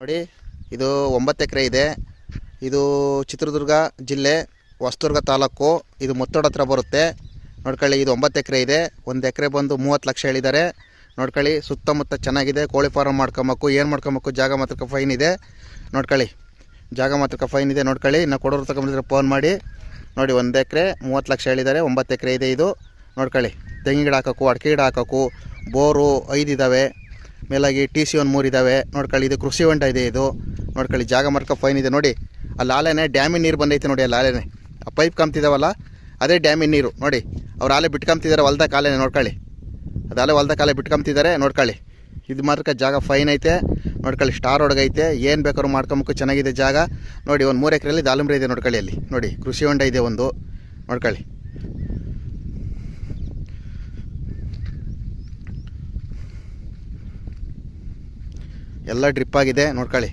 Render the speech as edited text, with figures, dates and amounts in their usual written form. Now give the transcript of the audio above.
ನೋಡಿ, ಇದು 9 ಎಕರೆ ಇದೆ. ಇದು ಚಿತ್ರದುರ್ಗ ಜಿಲ್ಲೆ ಹೊಸದುರ್ಗ ತಾಲೂಕು. ಇದು ಮುತ್ತೋಡ್ ಹತ್ರ ಬರುತ್ತೆ. ನೋಡ್ಕೊಳ್ಳಿ, ಇದು 9 ಎಕರೆ ಇದೆ. 1 ಎಕರೆ ಬಂದು 30 ಲಕ್ಷ ಹೇಳಿದ್ದಾರೆ. ನೋಡ್ಕೊಳ್ಳಿ, ಸುತ್ತಮುತ್ತ ಚೆನ್ನಾಗಿದೆ. ಕೋಳಿ ಫಾರಮ್ ಮಾಡ್ಕೊಬೇಕು, ಏನು ಮಾಡ್ಕೊಬೇಕು, ಜಾಗ ಮಾತ್ರ ಫೈನ್ ಇದೆ. ನೋಡ್ಕೊಳ್ಳಿ, ಜಾಗ ಮಾತ್ರ ಫೈನ್ ಇದೆ. ನೋಡ್ಕೊಳ್ಳಿ, ನಾವು ಕೊಡೋರು ತಗೊಂಡಿದ್ರೆ ಫೋನ್ ಮಾಡಿ. ನೋಡಿ, 1 ಎಕರೆ 30 ಲಕ್ಷ ಹೇಳಿದ್ದಾರೆ. 9 ಎಕರೆ ಇದೆ ಇದು. ನೋಡ್ಕೊಳ್ಳಿ, ತೆಂಗಿನ ಗಿಡ ಹಾಕೋಕು, ಅಡಿಕೆ ಗಿಡ ಹಾಕೋಕು, ಬೋರು 5 ಇದ್ದಾವೆ. ಮೇಲಾಗಿ TC 3 ಇದ್ದಾವೆ. ನೋಡ್ಕೊಳ್ಳಿ, ಇದು ಕೃಷಿ ಹೊಂಡ ಇದೆ ಇದು. ನೋಡ್ಕೊಳ್ಳಿ, ಜಾಗ ಮಾರ್ಕ ಫೈನ್ ಇದೆ. ನೋಡಿ, ಅಲ್ಲಿ ಆಲೆನೇ ಡ್ಯಾಮಿನ ನೀರು ಬಂದೈತೆ. ನೋಡಿ, ಅಲ್ಲಿ ಆಲೆನೇ ಆ ಪೈಪ್ ಕಂಬ್ತಿದ್ದಾವಲ್ಲ, ಅದೇ ಡ್ಯಾಮಿನ ನೀರು. ನೋಡಿ, ಅವ್ರು ಆಲೆ ಬಿಟ್ಕೊಂತಿದ್ದಾರೆ ಹೊಲ್ದ ಕಾಲೇನೆ. ನೋಡ್ಕೊಳ್ಳಿ, ಅದಾಲೆ ಹೊಲ್ದ ಕಾಲೇ ಬಿಟ್ಕೊಂತಿದ್ದಾರೆ. ನೋಡ್ಕೊಳ್ಳಿ, ಇದು ಮಾತ್ರ ಜಾಗ ಫೈನ್ ಐತೆ. ನೋಡ್ಕೊಳ್ಳಿ, ಸ್ಟಾರ್ ಒಳಗೈತೆ. ಏನು ಬೇಕಾದ್ರೂ ಮಾಡ್ಕೊಬೇಕು, ಚೆನ್ನಾಗಿದೆ ಜಾಗ. ನೋಡಿ, ಒಂದು 3 ಎಕರೆಯಲ್ಲಿ ದಾಳಿಂಬ್ರೆ ಇದೆ. ನೋಡ್ಕೊಳ್ಳಿ, ಅಲ್ಲಿ ನೋಡಿ ಕೃಷಿ ಹೊಂಡ ಇದೆ ಒಂದು. ನೋಡ್ಕೊಳ್ಳಿ, ಎಲ್ಲ ಡ್ರಿಪ್ ಆಗಿದೆ. ನೋಡ್ಕೊಳ್ಳಿ.